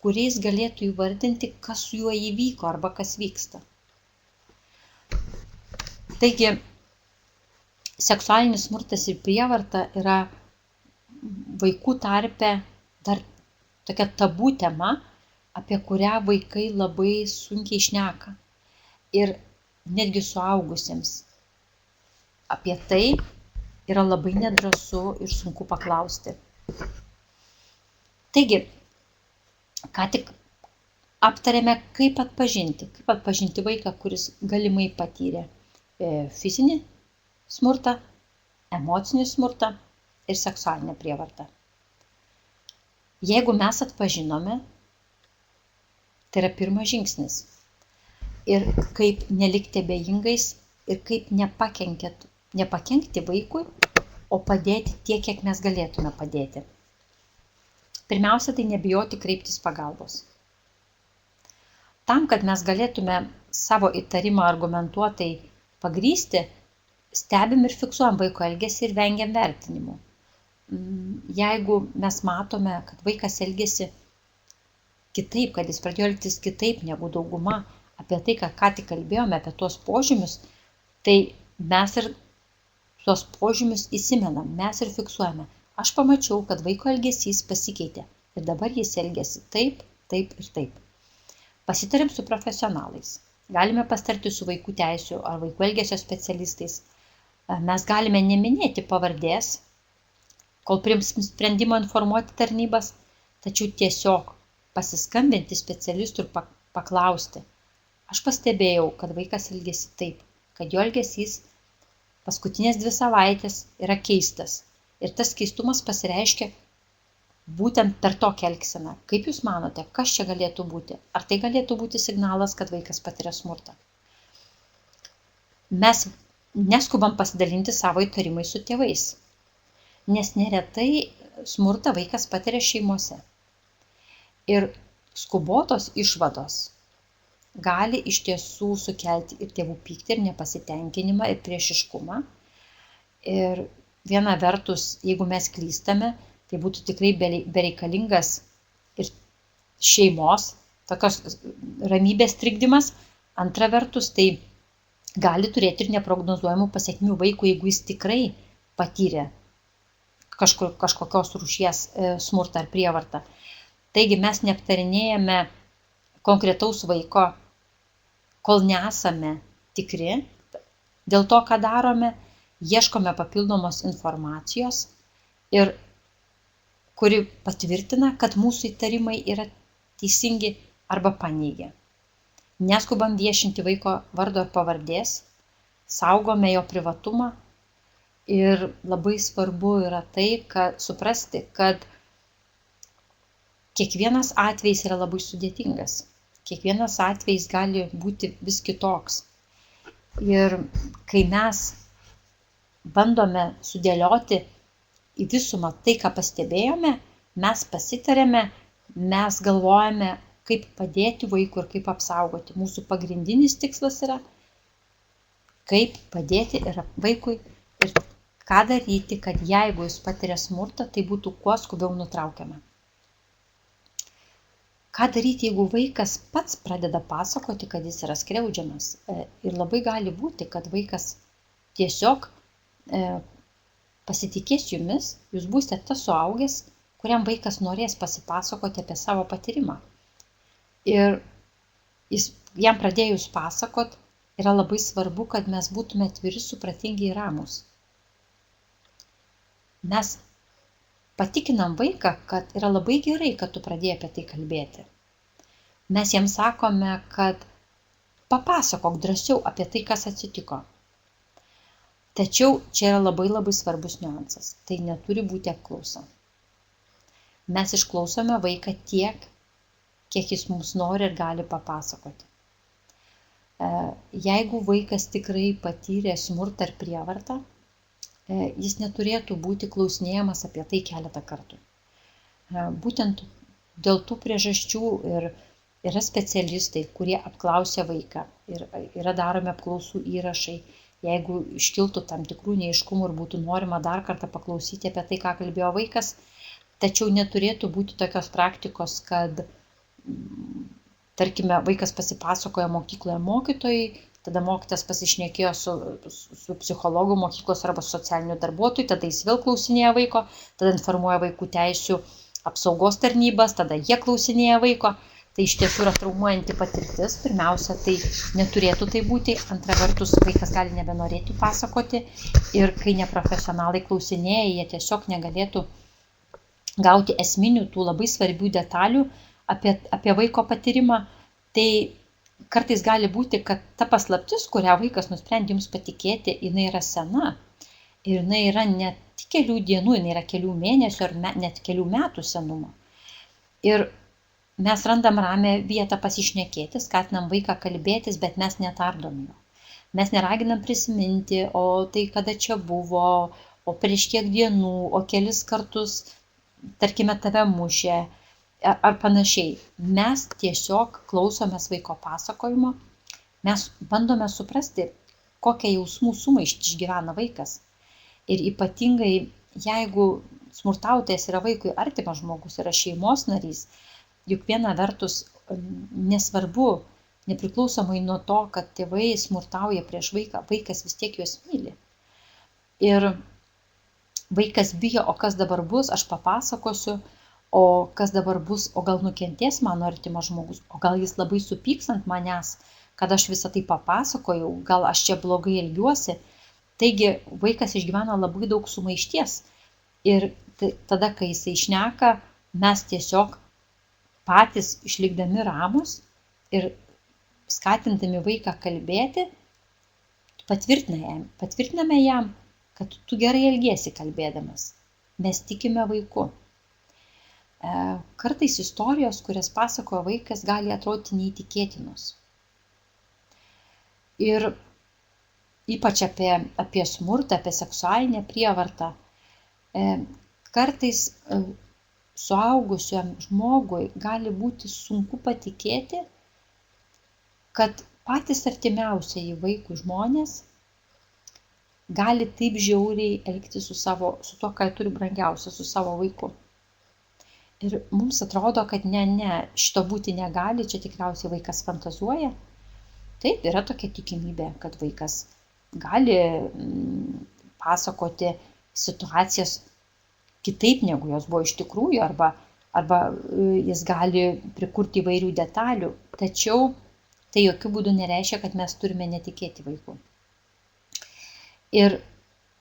kuriais galėtų įvardinti, kas su juo įvyko arba kas vyksta. Taigi, seksualinis smurtas ir prievarta yra vaikų tarpe dar tokia tabų tema, apie kurią vaikai labai sunkiai šneka. Ir netgi suaugusiems apie tai yra labai nedrąsu ir sunku paklausti. Taigi, ką tik aptarėme, kaip atpažinti vaiką, kuris galimai patyrė fizinį smurtą, emocinį smurtą ir seksualinę prievartą. Jeigu mes atpažinome, tai yra pirmas žingsnis. Ir kaip nelikti abejingais ir kaip nepakenkti vaikui, o padėti tiek, kiek mes galėtume padėti. Pirmiausia, tai nebijoti kreiptis pagalbos. Tam, kad mes galėtume savo įtarimą argumentuotai pagrįsti, stebim ir fiksuojam vaiko elgesį ir vengiam vertinimų. Jeigu mes matome, kad vaikas elgesi kitaip, kad jis pradėjo elgtis kitaip negu dauguma, apie tai, ką tik kalbėjome, apie tuos požymius, Tai mes ir tuos požymius įsimenam, mes ir fiksuojame. Aš pamačiau, kad vaiko elgesys pasikeitė ir dabar jis elgiasi taip, taip ir taip. Pasitariam su profesionalais. Galime pastarti su vaikų teisių ar vaikų elgesio specialistais. Mes galime neminėti pavardės, kol priimsim sprendimą informuoti tarnybas, tačiau tiesiog pasiskambinti specialistų ir paklausti. Aš pastebėjau, kad vaikas elgesi taip, kad jo elgesys paskutinės 2 savaitės yra keistas. Ir tas keistumas pasireiškia būtent per tokią elgseną. Kaip Jūs manote, kas čia galėtų būti? Ar tai galėtų būti signalas, kad vaikas patiria smurtą? Mes neskubam pasidalinti savo įtarimais su tėvais, nes neretai smurtą vaikas patiria šeimose. Ir skubotos išvados gali iš tiesų sukelti ir tėvų pyktį, ir nepasitenkinimą, ir priešiškumą. Ir viena vertus, jeigu mes klystame, tai būtų tikrai bereikalingas ir šeimos tokios ramybės trikdymas. Antra vertus, tai gali turėti ir neprognozuojamų pasekmių vaikui, jeigu jis tikrai patyrė kažkokios rūšies smurtą ar prievartą. Taigi mes neaptarinėjame konkretaus vaiko, kol nesame tikri dėl to, ką darome, ieškome papildomos informacijos, ir kuri patvirtina, kad mūsų įtarimai yra teisingi arba paneigia. Neskubam viešinti vaiko vardo ar pavardės, saugome jo privatumą ir labai svarbu yra tai, kad suprasti, kad kiekvienas atvejis yra labai sudėtingas. Kiekvienas atvejis gali būti vis kitoks. Ir kai mes bandome sudėlioti į visumą tai, ką pastebėjome, mes pasitarėme, mes galvojame, kaip padėti vaikui ir kaip apsaugoti. Mūsų pagrindinis tikslas yra, kaip padėti vaikui ir ką daryti, kad jeigu jis patiria smurtą, tai būtų kuo skubiau nutraukiama. Ką daryti, jeigu vaikas pats pradeda pasakoti, kad jis yra skriaudžiamas? Ir labai gali būti, kad vaikas tiesiog pasitikės jumis, jūs būsite tas suaugęs, kuriam vaikas norės pasipasakoti apie savo patyrimą. Ir jam pradėjus pasakot, yra labai svarbu, kad mes būtume atviri, supratingi ir ramūs. Mes patikinam vaiką, kad yra labai gerai, kad tu pradėjai apie tai kalbėti. Mes jam sakome, kad papasakok drąsiau apie tai, kas atsitiko. Tačiau čia yra labai svarbus niuansas. Tai neturi būti apklausa. Mes išklausome vaiką tiek, kiek jis mums nori ir gali papasakoti. Jeigu vaikas tikrai patyrė smurtą ar prievartą, jis neturėtų būti klausinėjamas apie tai keletą kartų. Būtent dėl tų priežasčių ir yra specialistai, kurie apklausia vaiką ir yra daromi apklausų įrašai. Jeigu iškiltų tam tikrų neaiškumų ir būtų norima dar kartą paklausyti apie tai, ką kalbėjo vaikas, tačiau neturėtų būti tokios praktikos, kad, tarkime, vaikas pasipasakoja mokykloje mokytojai, tada mokytojas pasišnekėjo su psichologu mokyklos arba socialiniu darbuotoju, tada jis vėl klausinėja vaiko, tada informuoja vaikų teisių apsaugos tarnybas, tada jie klausinėja vaiko. Tai iš tiesų yra traumuojanti patirtis. Pirmiausia, tai neturėtų tai būti. Antra vertus, vaikas gali nebenorėti pasakoti. Ir kai neprofesionalai klausinėja, jie tiesiog negalėtų gauti esminių tų labai svarbių detalių apie vaiko patyrimą. Tai kartais gali būti, kad ta paslaptis, kurią vaikas nusprendė jums patikėti, jinai yra sena. Ir jinai yra ne tik kelių dienų, jinai yra kelių mėnesių ar net kelių metų senumo. Ir mes randam ramią vietą pasišnekėti, skatinam vaiką kalbėtis, bet mes netardom jo. Mes neraginam prisiminti, o tai kada čia buvo, o prieš kiek dienų, o kelis kartus, tarkime, tave mušė ar panašiai. Mes tiesiog klausomės vaiko pasakojimo, mes bandome suprasti, kokią jausmų sumaištį išgyvena vaikas. Ir ypatingai, jeigu smurtautojas yra vaikui artimas žmogus, yra šeimos narys, juk viena vertus nesvarbu, Nepriklausomai nuo to, kad tėvai smurtauja prieš vaiką, vaikas vis tiek juos myli. Ir vaikas bijo, o kas dabar bus, aš papasakosiu, o kas dabar bus, o gal nukentės mano artimas žmogus, o gal jis labai supyks ant manęs, kad aš visą tai papasakojau, gal aš čia blogai elgiuosi. Taigi vaikas išgyvena labai daug sumaišties. Ir tada, kai jisai šneka, mes tiesiog patys išlikdami ramus ir skatindami vaiką kalbėti, patvirtiname jam, kad tu gerai elgiesi kalbėdamas. Mes tikime vaiku. Kartais istorijos, kurias pasakoja vaikas, gali atrodyti neįtikėtinos. Ir ypač apie smurtą, apie seksualinę prievartą. Kartais suaugusiam žmogui gali būti sunku patikėti, kad patys artimiausiai vaikui žmonės gali taip žiauriai elgtis su tuo, ką turi brangiausia, su savo vaiku. Ir mums atrodo, kad ne, šito būti negali, čia tikriausiai vaikas fantazuoja. Taip, yra tokia tikimybė, kad vaikas gali pasakoti situacijas kitaip, negu jos buvo iš tikrųjų, arba jis gali prikurti įvairių detalių, tačiau tai jokių būdų nereiškia, kad mes turime netikėti vaiku. Ir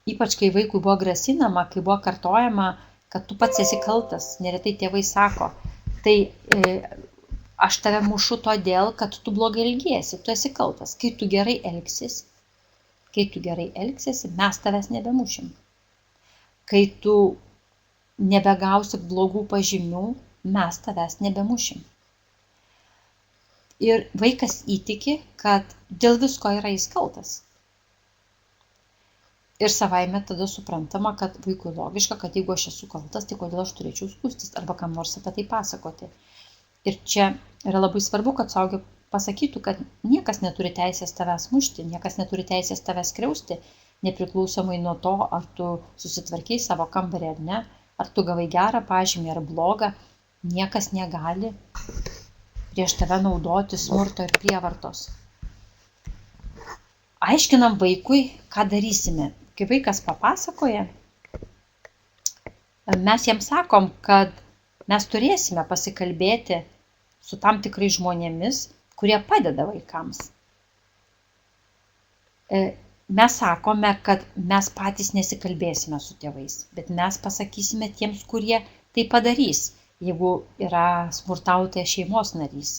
ypač, kai vaikui buvo grasinama, kai buvo kartojama, kad tu pats esi kaltas, neretai tėvai sako, tai aš tave mušu todėl, kad tu blogai elgiesi, tu esi kaltas. Kai tu gerai elgsiesi, mes tavęs nebemušim. Kai tu nebegausi blogų pažymių, mes tavęs nebemušim. Ir vaikas įtiki, kad dėl visko yra jis kaltas. Ir savaime tada suprantama, kad vaikui logiška, kad jeigu aš esu kaltas, tai kodėl aš turėčiau skųstis arba kam nors apie tai pasakoti. Ir čia yra labai svarbu, kad suaugę pasakytų, kad niekas neturi teisės tavęs mušti, niekas neturi teisės tavęs skriausti, nepriklausomai nuo to, ar tu susitvarkei savo kambarį ar ne, ar tu gavai gerą pažymį ar blogą, niekas negali prieš tave naudoti smurto ir prievartos. Aiškinam vaikui, ką darysime. Kai vaikas papasakoja, mes jam sakom, kad mes turėsime pasikalbėti su tam tikrais žmonėmis, kurie padeda vaikams. Mes sakome, kad mes patys nesikalbėsime su tėvais, bet mes pasakysime tiems, kurie tai padarys, jeigu yra smurtautojas šeimos narys.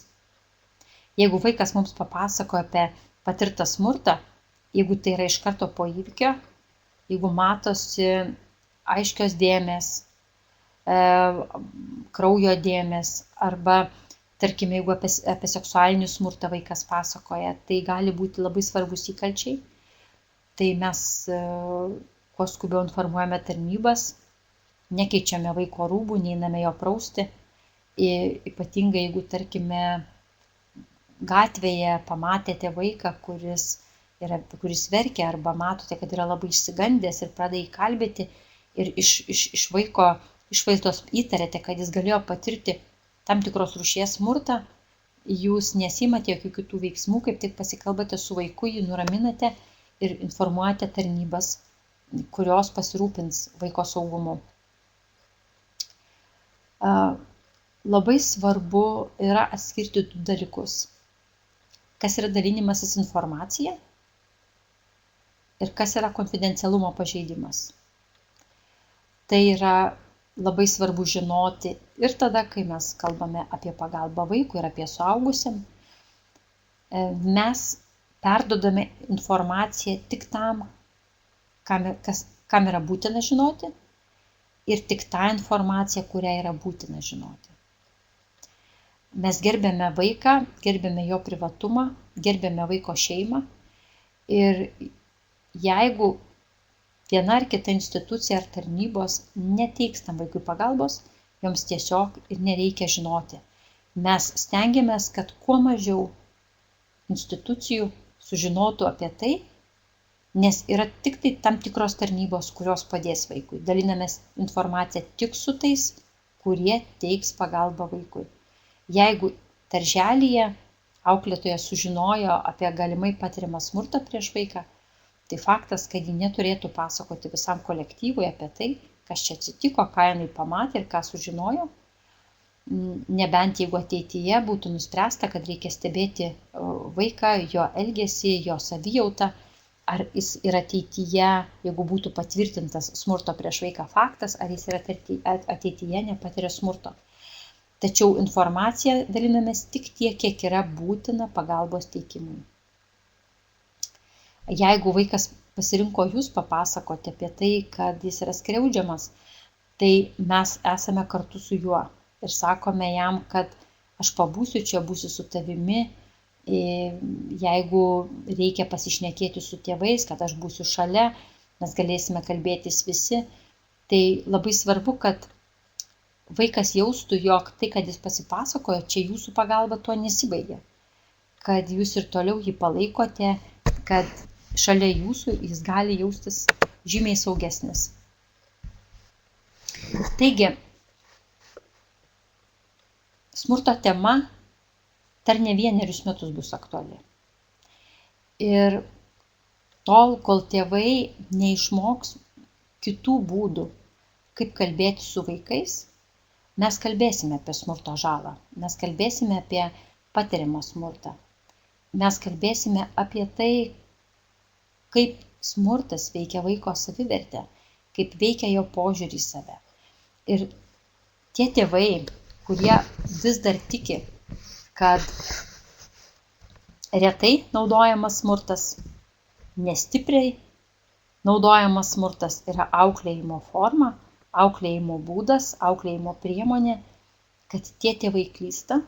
Jeigu vaikas mums papasakoja apie patirtą smurtą, jeigu tai yra iš karto po įvykio, jeigu matosi aiškios dėmės, kraujo dėmės, arba, tarkime, jeigu apie seksualinį smurtą vaikas pasakoja, tai gali būti labai svarbus įkalčiai. Tai mes kuo skubiau informuojame tarnybas, nekeičiame vaiko rūbų, neiname jo prausti. Ypatingai, jeigu, tarkime, gatvėje pamatėte vaiką, kuris verkia, arba matote, kad yra labai išsigandęs ir pradeda įkalbėti ir iš vaiko išvaizdos įtarėte, kad jis galėjo patirti tam tikros rūšies smurtą, jūs nesimate jokių kitų veiksmų, kaip tik pasikalbate su vaiku, jį nuraminate ir informuojate tarnybas, kurios pasirūpins vaiko saugumu. Labai svarbu yra atskirti du dalykus. Kas yra dalinimasis informacija ir kas yra konfidencialumo pažeidimas. Tai yra labai svarbu žinoti ir tada, kai mes kalbame apie pagalbą vaikui ir apie suaugusiam, mes perduodame informaciją tik tam, kam yra būtina žinoti, ir tik tą informaciją, kurią yra būtina žinoti. Mes gerbėme vaiką, gerbėme jo privatumą, gerbėme vaiko šeimą ir jeigu viena ar kita institucija ar tarnybos neteiks tam vaikui pagalbos, joms tiesiog ir nereikia žinoti. Mes stengiamės, kad kuo mažiau institucijų sužinotų apie tai, nes yra tik tai tam tikros tarnybos, kurios padės vaikui. Dalinamės informaciją tik su tais, kurie teiks pagalbą vaikui. Jeigu darželyje auklėtoja sužinojo apie galimai patiriamą smurtą prieš vaiką, tai faktas, kad ji neturėtų pasakoti visam kolektyvui apie tai, kas čia atsitiko, ką jinai pamatė ir ką sužinojo, nebent jeigu ateityje būtų nuspręsta, kad reikia stebėti vaiką, jo elgesį, jo savijautą, ar jis ir ateityje, jeigu būtų patvirtintas smurto prieš vaiką faktas, ar jis ir ateityje nepatiria smurto. Tačiau informacija dalinamės tik tiek, kiek yra būtina pagalbos teikimui. Jeigu vaikas pasirinko jūs papasakoti apie tai, kad jis yra skriaudžiamas, tai mes esame kartu su juo ir sakome jam, kad aš pabūsiu čia, būsiu su tavimi, jeigu reikia pasišnekėti su tėvais, kad aš būsiu šalia, mes galėsime kalbėtis visi. Tai labai svarbu, kad vaikas jaustų, jog tai, kad jis pasipasakojo, čia jūsų pagalba tuo nesibaigia. Kad jūs ir toliau jį palaikote, kad šalia jūsų jis gali jaustis žymiai saugesnis. Taigi, smurto tema dar ne vienerius metus bus aktuali. Ir tol, kol tėvai neišmoks kitų būdų, kaip kalbėti su vaikais, mes kalbėsime apie smurto žalą, mes kalbėsime apie patiriamą smurtą, mes kalbėsime apie tai, kaip smurtas veikia vaiko savivertę, kaip veikia jo požiūrį į save. Ir tie tėvai, kurie vis dar tiki, kad retai naudojamas smurtas, nestipriai naudojamas smurtas yra auklėjimo forma, auklėjimo būdas, auklėjimo priemonė, kad tie tėvai klysta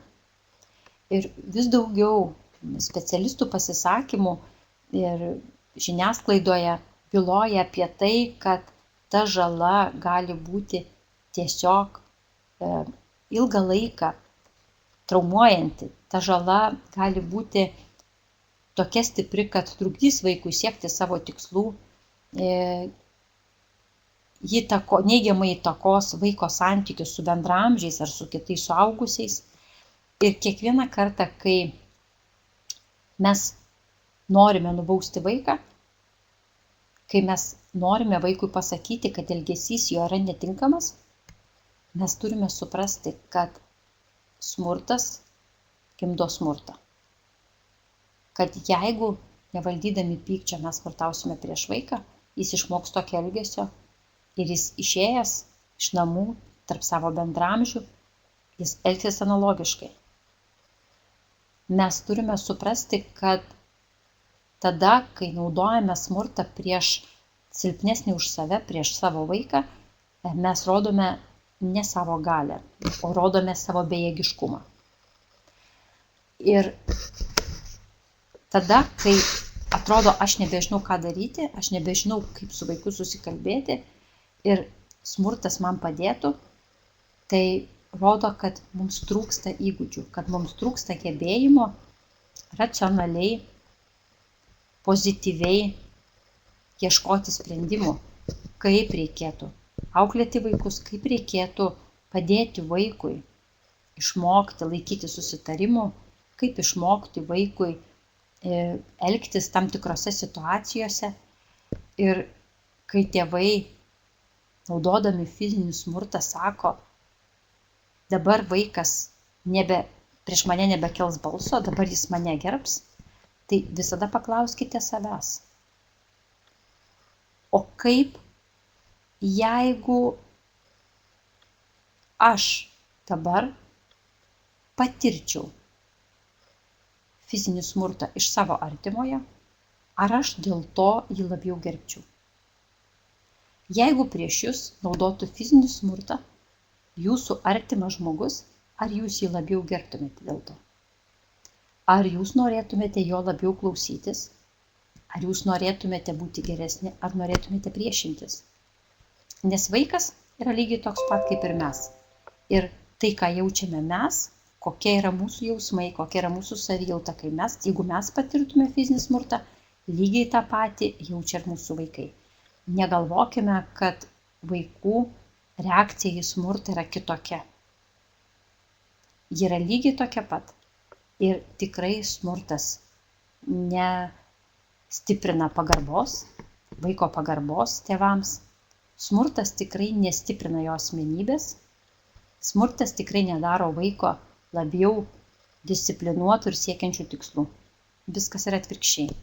ir vis daugiau specialistų pasisakymų ir žiniasklaidoje byloja apie tai, kad ta žala gali būti tiesiog ilgą laiką traumuojanti. Ta žala gali būti tokia stipri, kad trukdys vaikui siekti savo tikslų, ji neigiamai įtakos vaiko santykius su bendraamžiais ar su kitais suaugusiais. Ir kiekvieną kartą, kai mes norime nubausti vaiką, kai mes norime vaikui pasakyti, kad elgesys jo yra netinkamas, mes turime suprasti, kad smurtas gimdo smurtą. Kad jeigu nevaldydami pykčio mes smurtausime prieš vaiką, jis išmoks tokio elgesio ir jis išėjęs iš namų tarp savo bendraamžių, jis elgsis analogiškai. Mes turime suprasti, kad tada, kai naudojame smurtą prieš silpnesnį už save, prieš savo vaiką, mes rodome ne savo galią, o rodome savo bejėgiškumą. Ir tada, kai atrodo, aš nebežinau, ką daryti, aš nebežinau, kaip su vaiku susikalbėti ir smurtas man padėtų, tai rodo, kad mums trūksta įgūdžių, kad mums trūksta gebėjimo racionaliai, pozityviai ieškoti sprendimų, kaip reikėtų auklėti vaikus, kaip reikėtų padėti vaikui išmokti laikyti susitarimų, kaip išmokti vaikui elgtis tam tikrose situacijose. Ir kai tėvai, naudodami fizinį smurtą, sako, dabar vaikas prieš mane nebekels balso, dabar jis mane gerbs, tai visada paklauskite savęs. O kaip, jeigu aš dabar patirčiau fizinį smurtą iš savo artimojo, ar aš dėl to jį labiau gerbčiau? Jeigu prieš jūs naudotų fizinį smurtą jūsų artimas žmogus, ar jūs jį labiau gerbtumėte dėl to? Ar jūs norėtumėte jo labiau klausytis? Ar jūs norėtumėte būti geresni, ar norėtumėte priešintis? Nes vaikas yra lygiai toks pat kaip ir mes. Ir tai, ką jaučiame mes, kokie yra mūsų jausmai, kokia yra mūsų savijauta, jeigu mes patirtume fizinį smurtą, lygiai tą patį jaučia ir mūsų vaikai. Negalvokime, kad vaikų reakcija į smurtą yra kitokia. Ji yra lygiai tokia pat. Ir tikrai smurtas nestiprina pagarbos, vaiko pagarbos tėvams. Smurtas tikrai nestiprina jo asmenybės. Smurtas tikrai nedaro vaiko labiau disciplinuotų ir siekiančių tikslų. Viskas yra atvirkščiai.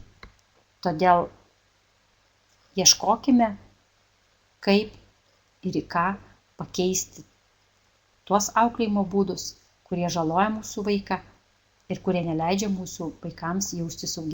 Todėl ieškokime, kaip ir į ką pakeisti tuos auklėjimo būdus, kurie žaloja mūsų vaiką ir kurie neleidžia mūsų vaikams jaustis saugiai.